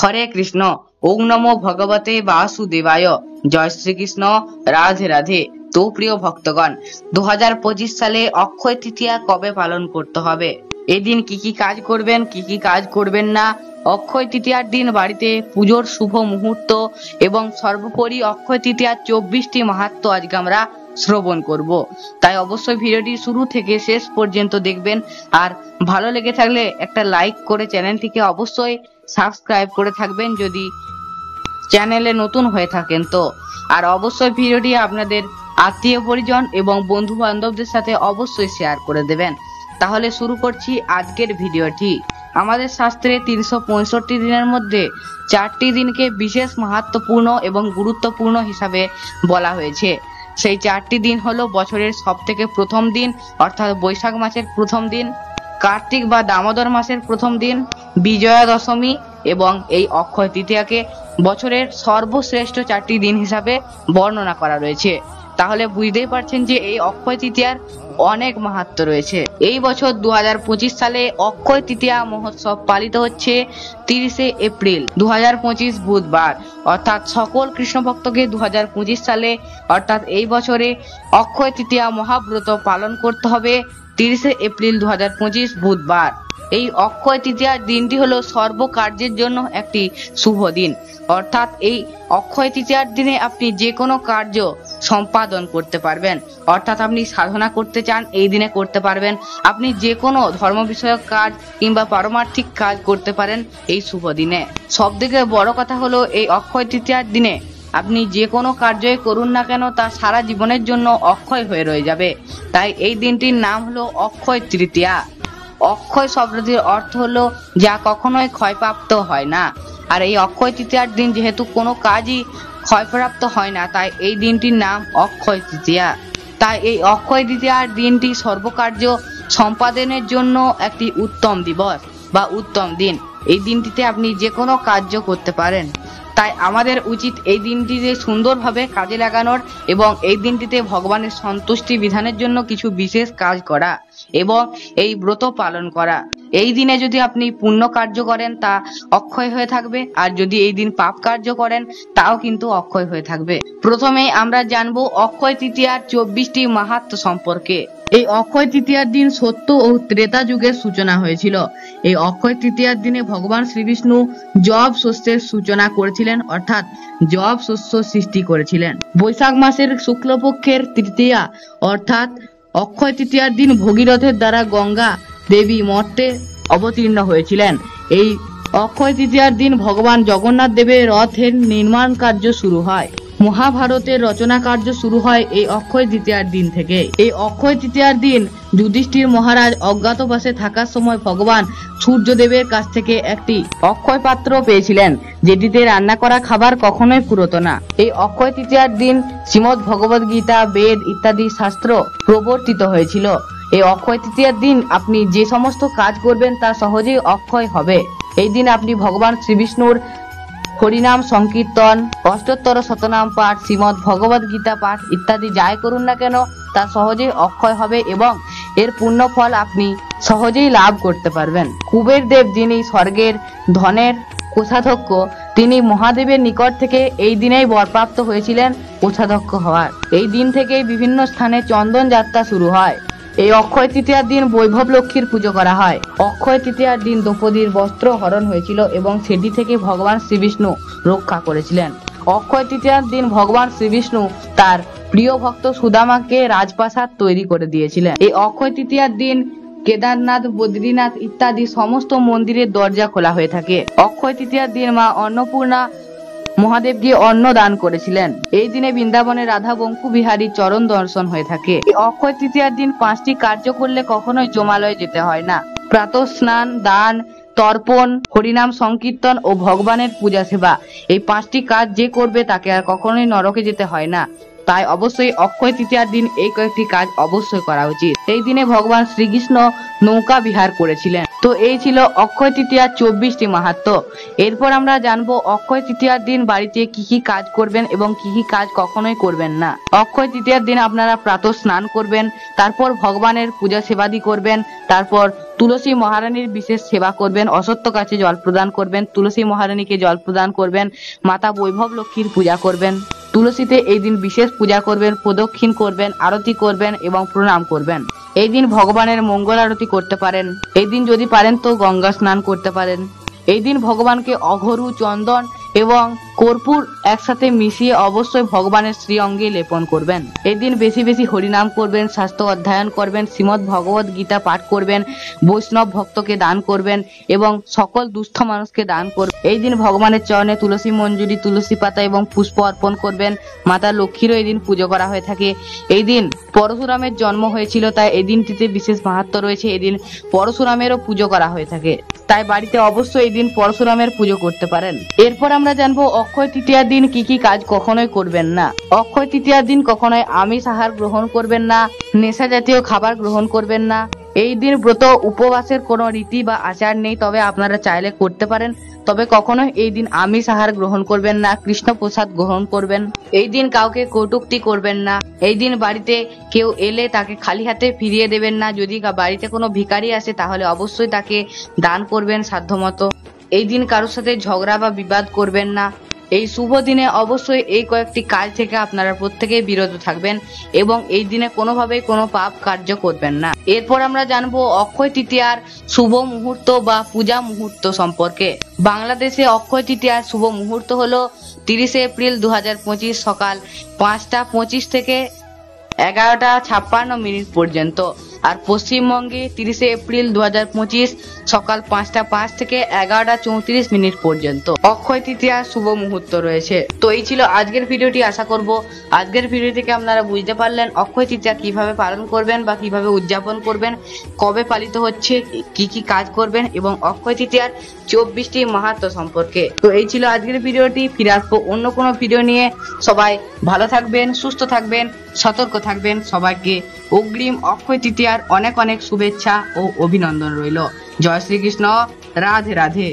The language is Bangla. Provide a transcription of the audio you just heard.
হরে কৃষ্ণ। ওম নমো ভগবতে বাসুদেবায়। জয় শ্রীকৃষ্ণ। রাধে রাধে। তো প্রিয় ভক্তগণ, 2025 সালে অক্ষয় তৃতীয়া কবে পালন করতে হবে, এদিন কি কি কাজ করবেন, কি কি কাজ করবেন না, অক্ষয় তৃতীয়ার দিন বাড়িতে পুজোর শুভ মুহূর্ত এবং সর্বোপরি অক্ষয় তৃতীয়ার 24টি মাহাত্ম্য আজকে আমরা শ্রবণ করব। তাই অবশ্যই ভিডিওটি শুরু থেকে শেষ পর্যন্ত দেখবেন। আর ভালো লেগে থাকলে একটা লাইক করে চ্যানেলটিকে অবশ্যই সাবস্ক্রাইব করে থাকবেন যদি চ্যানেলে নতুন হয়ে থাকেন তো। আর অবশ্যই ভিডিওটি আপনাদের আত্মীয় পরিজন এবং বন্ধু বান্ধবদের সাথে অবশ্যই শেয়ার করে দেবেন। তাহলে শুরু করছি আজকের ভিডিওটি। আমাদের শাস্ত্রে 365 দিনের মধ্যে 4টি দিনকে বিশেষ মাহাত্ম্যপূর্ণ এবং গুরুত্বপূর্ণ হিসাবে বলা হয়েছে। সেই 4টি দিন হলো বছরের সব থেকে প্রথম দিন অর্থাৎ বৈশাখ মাসের প্রথম দিন, কার্তিক বা দামোদর মাসের প্রথম দিন, বিজয়া দশমী এবং এই অক্ষয় তৃতীয়াকে বছরের সর্বশ্রেষ্ঠ 4টি দিন হিসাবে বর্ণনা করা রয়েছে। তাহলে বুঝতেই পারছেন যে এই অক্ষয় তৃতীয়ার অনেক মাহাত্ম্য রয়েছে। এই বছর 2025 সালে অক্ষয় তৃতীয়া মহোৎসব পালিত হচ্ছে 30শে এপ্রিল 2025 বুধবার। অর্থাৎ সকল কৃষ্ণ ভক্তকে 2025 সালে অর্থাৎ এই বছরে অক্ষয় তৃতীয়া মহাব্রত পালন করতে হবে 30শে এপ্রিল 2025 বুধবার। এই অক্ষয় তৃতীয়ার দিনটি হলো সর্বকার্যের জন্য একটি শুভ দিন। অর্থাৎ এই অক্ষয় তৃতীয়ার দিনে আপনি যে কোনো কার্য সম্পাদন করতে পারবেন। অর্থাৎ আপনি সাধনা করতে চান এই দিনে করতে পারবেন, আপনি যে কোনো ধর্ম বিষয়ক কাজ কিংবা পারমার্থিক কাজ করতে পারেন এই শুভ দিনে। সব থেকে বড় কথা হলো এই অক্ষয় তৃতীয়ার দিনে আপনি যে কোনো কার্যই করুন না কেন তা সারা জীবনের জন্য অক্ষয় হয়ে রয়ে যাবে। তাই এই দিনটির নাম হলো অক্ষয় তৃতীয়া। অক্ষয় শব্দটির অর্থ হলো যা কখনোই ক্ষয়প্রাপ্ত হয় না। আর এই অক্ষয় তৃতীয়ার দিন যেহেতু কোনো কাজই ক্ষয়প্রাপ্ত হয় না, তাই এই দিনটির নাম অক্ষয় তৃতীয়া। তাই এই অক্ষয় তৃতীয়ার দিনটি সর্বকার্য সম্পাদনের জন্য একটি উত্তম দিবস বা উত্তম দিন। এই দিনটিতে আপনি যে কোনো কার্য করতে পারেন। তাই আমাদের উচিত এই দিনটিতে সুন্দরভাবে কাজে লাগানোর এবং এই দিনটিতে ভগবানের সন্তুষ্টি বিধানের জন্য কিছু বিশেষ কাজ করা এবং এই ব্রত পালন করা। এই দিনে যদি আপনি পুণ্য কার্য করেন তা অক্ষয় হয়ে থাকবে, আর যদি এই দিন পাপ কার্য করেন তাও কিন্তু অক্ষয় হয়ে থাকবে। প্রথমেই আমরা জানবো অক্ষয় তৃতীয়ার 24টি মাহাত্ম্য সম্পর্কে। এই অক্ষয় তৃতীয়ার দিন সত্য ও ত্রেতা যুগের সূচনা হয়েছিল। এই অক্ষয় তৃতীয়ার দিনে ভগবান শ্রীবিষ্ণু জব শস্যের সূচনা করেছিলেন, অর্থাৎ জব শস্য সৃষ্টি করেছিলেন। বৈশাখ মাসের শুক্লপক্ষের তৃতীয়া অর্থাৎ অক্ষয় তৃতীয়ার দিন ভগীরথের দ্বারা গঙ্গা দেবী মর্তে অবতীর্ণ হয়েছিলেন। এই অক্ষয় তৃতীয়ার দিন ভগবান জগন্নাথ দেবের রথের নির্মাণ কার্য শুরু হয়। মহাভারতের রচনা কার্য শুরু হয় এই অক্ষয় তৃতীয়ার দিন থেকে। এই অক্ষয় তৃতীয়ার দিন যুধিষ্ঠির মহারাজ অজ্ঞাতবাসে থাকার সময় ভগবান সূর্যদেবের কাছ থেকে একটি অক্ষয় পাত্র পেয়েছিলেন, যেটিতে রান্না করা খাবার কখনোই ফুরতো না। এই অক্ষয় তৃতীয়ার দিন শ্রীমদ্ ভগবদ গীতা, বেদ ইত্যাদি শাস্ত্র প্রবর্তিত হয়েছিল। এই অক্ষয় তৃতীয়ার দিন আপনি যে সমস্ত কাজ করবেন তা সহজেই অক্ষয় হবে। এই দিন আপনি ভগবান শ্রীবিষ্ণুর হরিনাম সংকীর্তন, অষ্টোত্তর শতনাম পাঠ, শ্রীমদ্ ভগবদ গীতা পাঠ ইত্যাদি যাই করুন না কেন তা সহজেই অক্ষয় হবে এবং এর পূর্ণ ফল আপনি সহজেই লাভ করতে পারবেন। কুবের দেব, যিনি স্বর্গের ধনের কোষাধ্যক্ষ, তিনি মহাদেবের নিকট থেকে এই দিনেই বরপ্রাপ্ত হয়েছিলেন কোষাধ্যক্ষ হওয়ার। এই দিন থেকেই বিভিন্ন স্থানে চন্দন যাত্রা শুরু হয়। এই অক্ষয় তৃতীয়ার দিন বৈভব লক্ষ্মীর পুজো করা হয়। অক্ষয় তৃতীয়ার দিন দ্রৌপদীর বস্ত্র হরণ হয়েছিল এবং সেটি থেকে ভগবান শ্রীবিষ্ণু রক্ষা করেছিলেন। অক্ষয় তৃতীয়ার দিন ভগবান শ্রীবিষ্ণু তার প্রিয় ভক্ত সুদামাকে রাজপ্রাসাদ তৈরি করে দিয়েছিলেন। এই অক্ষয় তৃতীয়ার দিন কেদারনাথ, বদ্রীনাথ ইত্যাদি সমস্ত মন্দিরের দরজা খোলা হয়ে থাকে। অক্ষয় তৃতীয়ার দিন মা অন্নপূর্ণা মহাদেবকে অন্ন দান করেছিলেন। এই দিনে বৃন্দাবনে রাধা বঙ্কু বিহারীর চরণ দর্শন হয়ে থাকে। এই অক্ষয় তৃতীয়ার দিন 5টি কার্য করলে কখনোই জমালয়ে যেতে হয় না। প্রাতঃ স্নান, দান, তর্পণ, হরিনাম সংকীর্তন ও ভগবানের পূজা সেবা, এই 5টি কাজ যে করবে তাকে আর কখনোই নরকে যেতে হয় না। তাই অবশ্যই অক্ষয় তৃতীয়ার দিন এই কয়েকটি কাজ অবশ্যই করা উচিত। এই দিনে ভগবান শ্রীকৃষ্ণ নৌকা বিহার করেছিলেন। তো এই ছিল অক্ষয় তৃতীয়ার 24টি মাহাত্ম্য। এরপর আমরা জানবো অক্ষয় তৃতীয়ার দিন বাড়িতে কি কি কাজ করবেন এবং কি কি কাজ কখনোই করবেন না। অক্ষয় তৃতীয়ার দিন আপনারা প্রাতঃ স্নান করবেন, তারপর ভগবানের পূজা সেবাদি করবেন, তারপর তুলসী মহারানীর বিশেষ সেবা করবেন, অশ্বত্থ গাছে জল প্রদান করবেন, তুলসী মহারানীকে জল প্রদান করবেন, মাতা বৈভব লক্ষ্মীর পূজা করবেন। তুলসীতে এই দিন বিশেষ পূজা করবেন, প্রদক্ষিণ করবেন, আরতি করবেন এবং প্রণাম করবেন। এই দিন ভগবানের মঙ্গল আরতি করতে পারেন। এই দিন যদি পারেন তো গঙ্গা স্নান করতে পারেন। এই দিন ভগবানকে অঘরু, চন্দন এবং কর্পূর একসাথে মিশিয়ে অবশ্যই ভগবানের শ্রী অঙ্গে লেপন করবেন। এই দিন বেশি বেশি হরিনাম করবেন, শাস্ত্র অধ্যয়ন করবেন, শ্রীমদ্ ভগবত গীতা পাঠ করবেন, বৈষ্ণব ভক্তকে দান করবেন এবং সকল দুস্থ মানুষকে দান করবেন। এই দিন ভগবানের চরণে তুলসী মঞ্জুরি, তুলসী পাতা এবং পুষ্প অর্পণ করবেন। মাতা লক্ষ্মীরও এই দিন পুজো করা হয়ে থাকে। এই দিন পরশুরামের জন্ম হয়েছিল, তাই এই দিনটিতে বিশেষ মাহাত্ম্য রয়েছে। এই দিন পরশুরামেরও পুজো করা হয়ে থাকে, তাই বাড়িতে অবশ্যই এই দিন পরশুরামের পুজো করতে পারেন। এরপর আমরা জানবো অক্ষয় তৃতীয়ার দিন কি কি কাজ কখনোই করবেন না। অক্ষয় তৃতীয়ার দিন কখনোই আমিষ আহার গ্রহণ করবেন না, নেশা জাতীয় খাবার গ্রহণ করবেন না। এই দিন ব্রত উপবাসের কোনো রীতি বা আচার নেই, তবে আপনারা চাইলে করতে পারেন। তবে কখনোই এই দিন আমিষ আহার গ্রহণ করবেন না, কৃষ্ণ প্রসাদ গ্রহণ করবেন। এই দিন কাউকে কটূক্তি করবেন না। এই দিন বাড়িতে কেউ এলে তাকে খালি হাতে ফিরিয়ে দেবেন না। যদি বাড়িতে কোনো ভিখারি আসে তাহলে অবশ্যই তাকে দান করবেন সাধ্যমতো। এই দিন কারোর সাথে ঝগড়া বা বিবাদ করবেন না। এই শুভ দিনে অবশ্যই এই কয়েকটি কাজ থেকে আপনারা প্রত্যেকেই বিরত থাকবেন এবং এই দিনে কোনোভাবেই কোনো পাপ কার্য করবেন না। এরপর আমরা জানবো অক্ষয় তৃতীয়ার শুভ মুহূর্ত বা পূজা মুহূর্ত সম্পর্কে। বাংলাদেশে অক্ষয় তৃতীয়ার শুভ মুহূর্ত হলো 30 এপ্রিল 2025 সকাল 5টা 25 থেকে 11টা 56 পর্যন্ত। আর পশ্চিমবঙ্গে 30 এপ্রিল 2025 সকাল 5টা 5 থেকে 11টা 34 পর্যন্ত অক্ষয় তৃতীয়ার শুভ মুহূর্ত রয়েছে। তো এই ছিল আজকের ভিডিওটি। আশা করব আজকের ভিডিও থেকে আপনারা বুঝতে পারলেন অক্ষয় তৃতীয়া কিভাবে পালন করবেন বা কিভাবে উদযাপন করবেন, কবে পালিত হচ্ছে, কি কি কাজ করবেন এবং অক্ষয় তৃতীয়ার 24টি মাহাত্ম্য সম্পর্কে। তো এই ছিল আজকের ভিডিওটি। ফিরে আসবো অন্য কোনো ভিডিও নিয়ে। সবাই ভালো থাকবেন, সুস্থ থাকবেন, সতর্ক থাকবেন। সবাইকে অগ্রিম অক্ষয় তৃতীয়ার অনেক অনেক শুভেচ্ছা ও অভিনন্দন রইল। জয় শ্রীকৃষ্ণ। রাধে রাধে।